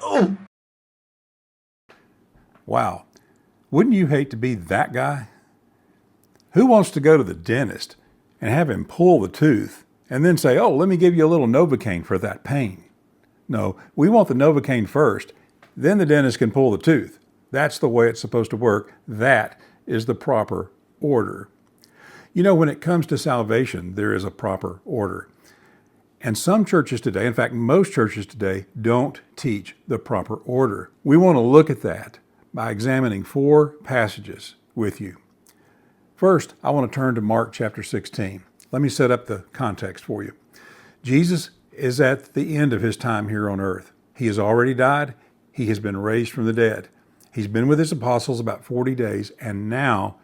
Oh! Wow. Wouldn't you hate to be that guy? Who wants to go to the dentist and have him pull the tooth and then say, oh, let me give you a little Novocaine for that pain? No, we want the Novocaine first, then the dentist can pull the tooth. That's the way it's supposed to work. That is the proper order. You know, when it comes to salvation, there is a proper order. And some churches today, in fact, most churches today, don't teach the proper order. We want to look at that by examining 4 passages with you. First, I want to turn to Mark chapter 16. Let me set up the context for you. Jesus is at the end of his time here on earth. He has already died. He has been raised from the dead. He's been with his apostles about 40 days, and now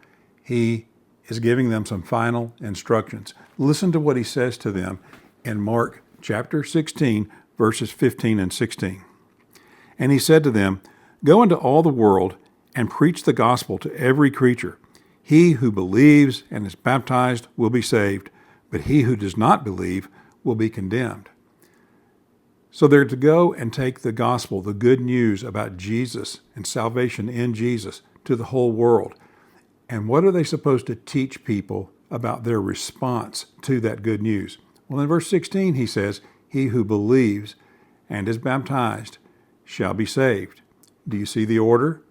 he is giving them some final instructions. Listen to what he says to them in Mark chapter 16, verses 15 and 16. And he said to them, "Go into all the world and preach the gospel to every creature. He who believes and is baptized will be saved, but he who does not believe will be condemned." So they're to go and take the gospel, the good news about Jesus and salvation in Jesus, to the whole world. And what are they supposed to teach people about their response to that good news? Well, in verse 16, he says, "He who believes and is baptized shall be saved." Do you see the order?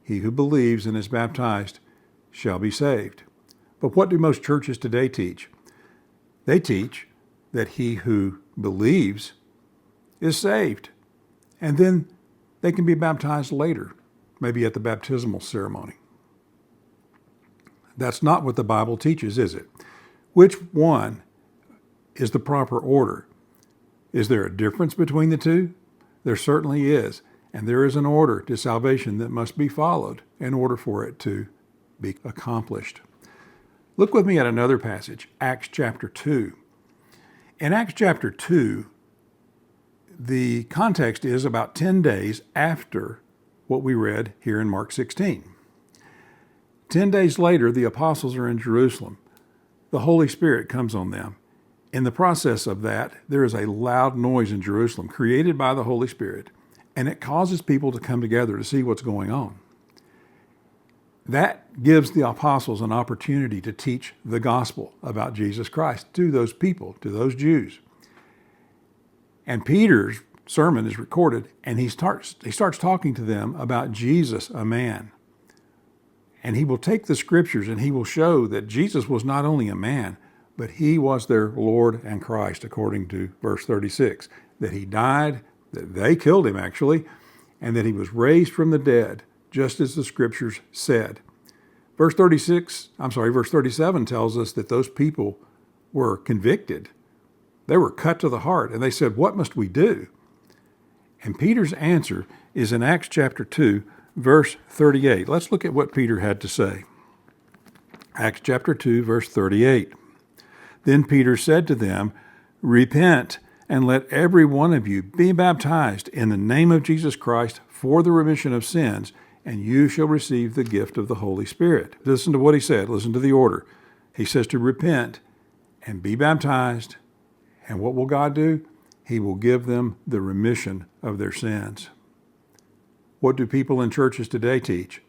He who believes and is baptized shall be saved. But what do most churches today teach? They teach that he who believes is saved, and then they can be baptized later, maybe at the baptismal ceremony. That's not what the Bible teaches, is it? Which one is the proper order? Is there a difference between the two? There certainly is, and there is an order to salvation that must be followed in order for it to be accomplished. Look with me at another passage, Acts chapter 2. In Acts chapter 2, the context is about 10 days after what we read here in Mark 16. 10 days later, the apostles are in Jerusalem. The Holy Spirit comes on them. In the process of that, there is a loud noise in Jerusalem created by the Holy Spirit, and it causes people to come together to see what's going on. That gives the apostles an opportunity to teach the gospel about Jesus Christ to those people, to those Jews. And Peter's sermon is recorded, and he starts talking to them about Jesus, a man. And he will take the scriptures and he will show that Jesus was not only a man, but he was their Lord and Christ, according to verse 36, that he died, that they killed him actually, and that he was raised from the dead, just as the scriptures said. Verse 37 tells us that those people were convicted. They were cut to the heart, and they said, "What must we do?" And Peter's answer is in Acts chapter 2, verse 38. Let's look at what Peter had to say. Acts chapter 2, verse 38. Then Peter said to them, "Repent, and let every one of you be baptized in the name of Jesus Christ for the remission of sins, and you shall receive the gift of the Holy Spirit." Listen to what he said. Listen to the order. He says to repent and be baptized. And what will God do? He will give them the remission of their sins. What do people in churches today teach?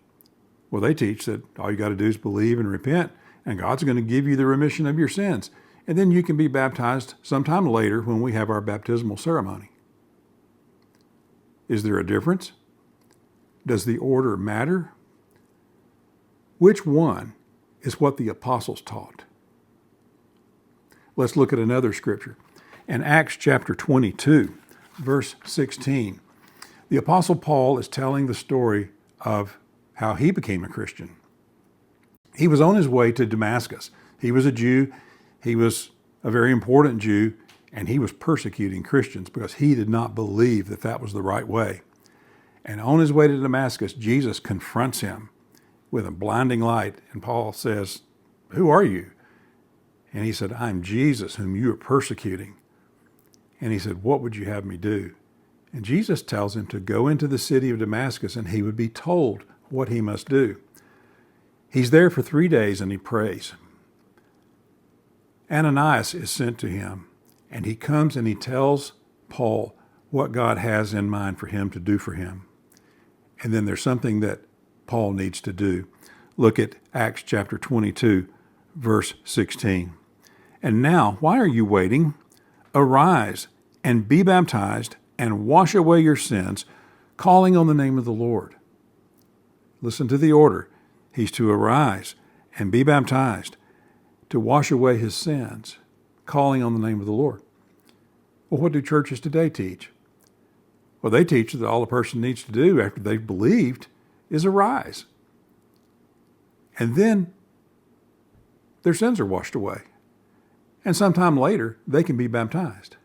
Well, they teach that all you got to do is believe and repent, and God's going to give you the remission of your sins. And then you can be baptized sometime later when we have our baptismal ceremony. Is there a difference? Does the order matter? Which one is what the apostles taught? Let's look at another scripture. In Acts chapter 22, verse 16, the Apostle Paul is telling the story of how he became a Christian. He was on his way to Damascus. He was a Jew. He was a very important Jew, and he was persecuting Christians because he did not believe that that was the right way. And on his way to Damascus, Jesus confronts him with a blinding light, and Paul says, "Who are you?" And he said, "I'm Jesus, whom you are persecuting." And he said, "What would you have me do?" And Jesus tells him to go into the city of Damascus, and he would be told what he must do. He's there for 3 days, and he prays. Ananias is sent to him, and he comes and he tells Paul what God has in mind for him to do for him. And then there's something that Paul needs to do. Look at Acts chapter 22, verse 16. And now, why are you waiting? Arise and be baptized and wash away your sins, calling on the name of the Lord. Listen to the order. He's to arise and be baptized, to wash away his sins, calling on the name of the Lord. Well, what do churches today teach? Well, they teach that all a person needs to do after they've believed is arise. And then their sins are washed away. And sometime later, they can be baptized.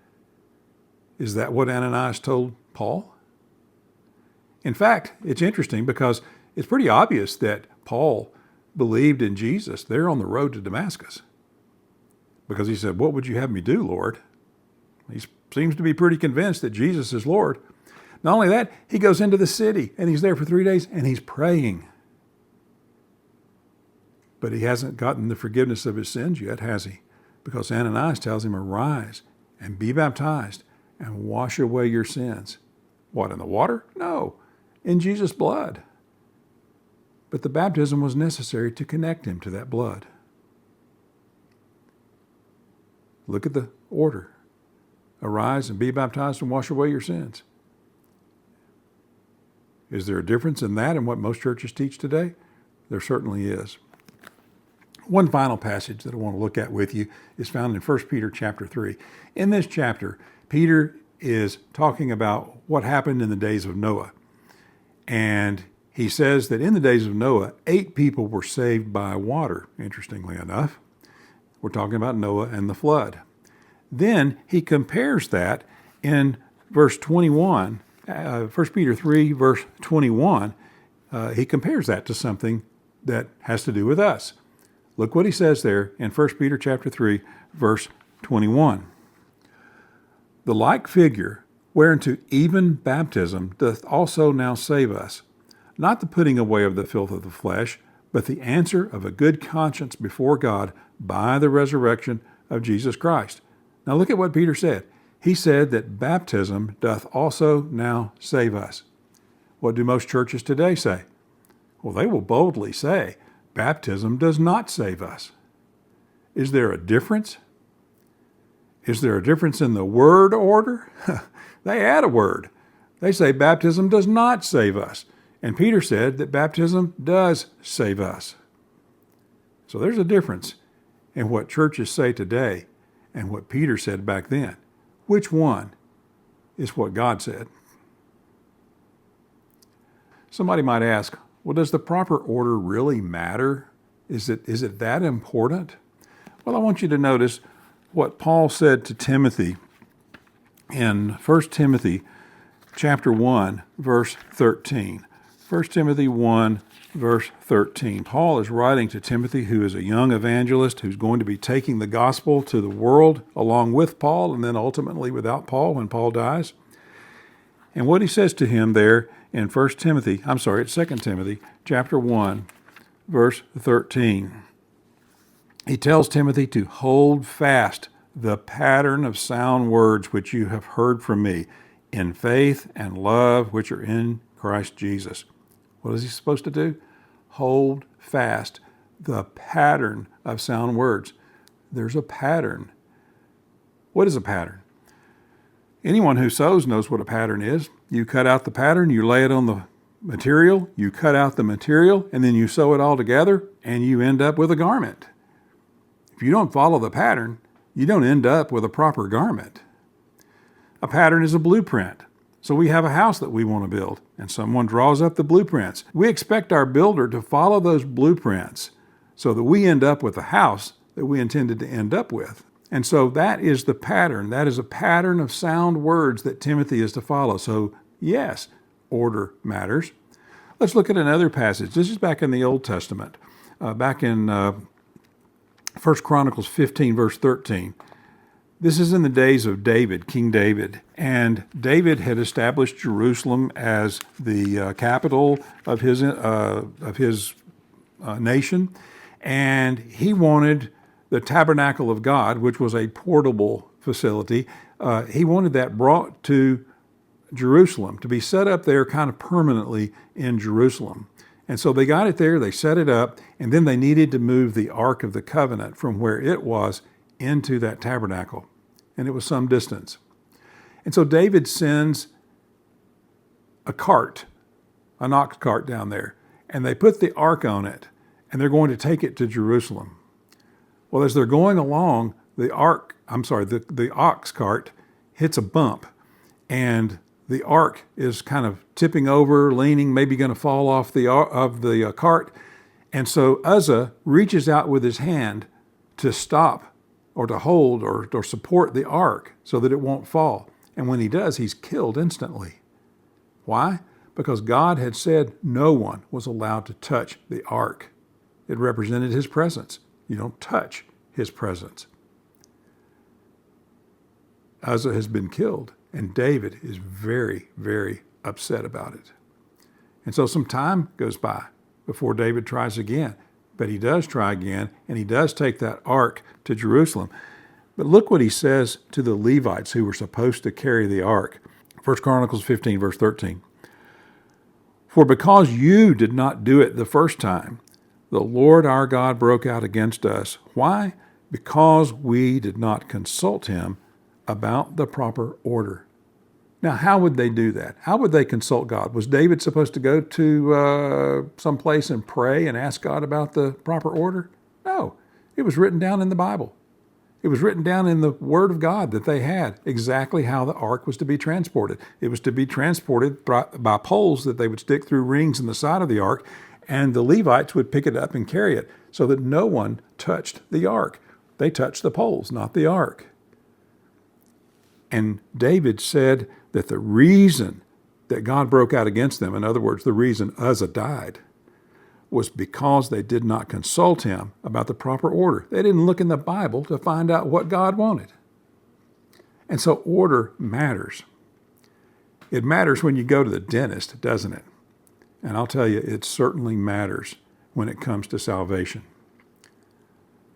Is that what Ananias told Paul? In fact, it's interesting because it's pretty obvious that Paul believed in Jesus there on the road to Damascus. Because he said, "What would you have me do, Lord?" He seems to be pretty convinced that Jesus is Lord. Not only that, he goes into the city and he's there for 3 days and he's praying. But he hasn't gotten the forgiveness of his sins yet, has he? Because Ananias tells him, arise and be baptized and wash away your sins. What, in the water? No, in Jesus' blood. But the baptism was necessary to connect him to that blood. Look at the order. Arise and be baptized and wash away your sins. Is there a difference in that and what most churches teach today? There certainly is. One final passage that I want to look at with you is found in 1 Peter chapter 3. In this chapter, Peter is talking about what happened in the days of Noah. And he says that in the days of Noah, 8 people were saved by water, interestingly enough. We're talking about Noah and the flood. Then he compares that in verse 21, 1 Peter 3, verse 21. He compares that to something that has to do with us. Look what he says there in 1 Peter chapter 3, verse 21. The like figure, whereunto even baptism doth also now save us, not the putting away of the filth of the flesh, but the answer of a good conscience before God by the resurrection of Jesus Christ. Now look at what Peter said. He said that baptism doth also now save us. What do most churches today say? Well, they will boldly say, baptism does not save us. Is there a difference? Is there a difference in the word order? They add a word. They say baptism does not save us. And Peter said that baptism does save us. So there's a difference in what churches say today and what Peter said back then. Which one is what God said? Somebody might ask, well, does the proper order really matter? Is it that important? Well, I want you to notice what Paul said to Timothy in 1 Timothy chapter 1, verse 13. 1 Timothy 1, verse 13. Paul is writing to Timothy, who is a young evangelist who's going to be taking the gospel to the world along with Paul and then ultimately without Paul when Paul dies. And what he says to him there in 2 Timothy chapter 1, verse 13. He tells Timothy to hold fast the pattern of sound words which you have heard from me in faith and love which are in Christ Jesus. What is he supposed to do? Hold fast the pattern of sound words. There's a pattern. What is a pattern? Anyone who sews knows what a pattern is. You cut out the pattern, you lay it on the material, you cut out the material, and then you sew it all together, and you end up with a garment. If you don't follow the pattern, you don't end up with a proper garment. A pattern is a blueprint. So we have a house that we want to build, and someone draws up the blueprints. We expect our builder to follow those blueprints so that we end up with the house that we intended to end up with. And so that is the pattern. That is a pattern of sound words that Timothy is to follow. So yes, order matters. Let's look at another passage. This is back in the Old Testament, back in 1 Chronicles 15, verse 13. This is in the days of David, King David, and David had established Jerusalem as the capital of his nation, and he wanted the tabernacle of God, which was a portable facility. He wanted that brought to Jerusalem, to be set up there kind of permanently in Jerusalem. And so they got it there, they set it up, and then they needed to move the Ark of the Covenant from where it was into that tabernacle. And it was some distance. And so David sends a cart, an ox cart down there, and they put the Ark on it, and they're going to take it to Jerusalem. Well, as they're going along, the ox cart hits a bump, and the Ark is kind of tipping over, leaning, maybe going to fall off the cart. And so Uzzah reaches out with his hand to stop or to hold or support the Ark so that it won't fall. And when he does, he's killed instantly. Why? Because God had said no one was allowed to touch the Ark. It represented his presence. You don't touch his presence. Uzzah has been killed, and David is very, very upset about it. And so some time goes by before David tries again. But he does try again, and he does take that ark to Jerusalem. But look what he says to the Levites who were supposed to carry the ark. 1 Chronicles 15, verse 13. For because you did not do it the first time, the Lord our God broke out against us. Why? Because we did not consult him about the proper order. Now, how would they do that? How would they consult God? Was David supposed to go to some place and pray and ask God about the proper order? No. It was written down in the Bible. It was written down in the Word of God that they had exactly how the ark was to be transported. It was to be transported by poles that they would stick through rings in the side of the ark, and the Levites would pick it up and carry it so that no one touched the ark. They touched the poles, not the ark. And David said that the reason that God broke out against them, in other words, the reason Uzzah died, was because they did not consult him about the proper order. They didn't look in the Bible to find out what God wanted. And so order matters. It matters when you go to the dentist, doesn't it? And I'll tell you, it certainly matters when it comes to salvation.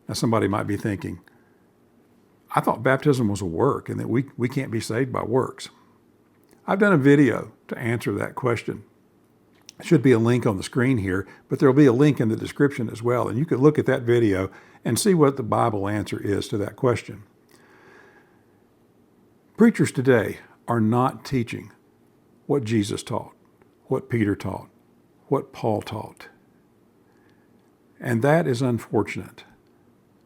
Now, somebody might be thinking, I thought baptism was a work and that we can't be saved by works. I've done a video to answer that question. There should be a link on the screen here, but there'll be a link in the description as well. And you can look at that video and see what the Bible answer is to that question. Preachers today are not teaching what Jesus taught, what Peter taught, what Paul taught. And that is unfortunate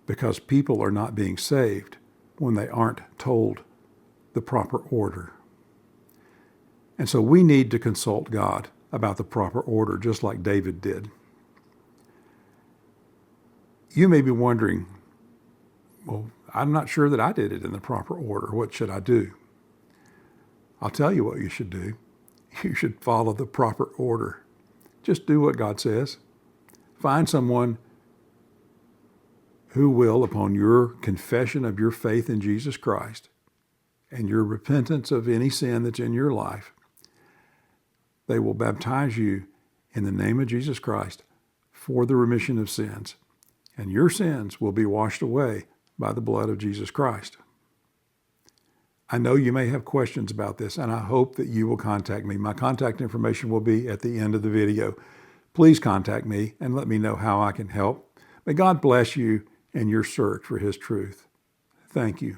because people are not being saved when they aren't told the proper order. And so we need to consult God about the proper order, just like David did. You may be wondering, well, I'm not sure that I did it in the proper order. What should I do? I'll tell you what you should do. You should follow the proper order. Just do what God says. Find someone who will, upon your confession of your faith in Jesus Christ and your repentance of any sin that's in your life, they will baptize you in the name of Jesus Christ for the remission of sins, and your sins will be washed away by the blood of Jesus Christ. I know you may have questions about this, and I hope that you will contact me. My contact information will be at the end of the video. Please contact me and let me know how I can help. May God bless you in your search for His truth. Thank you.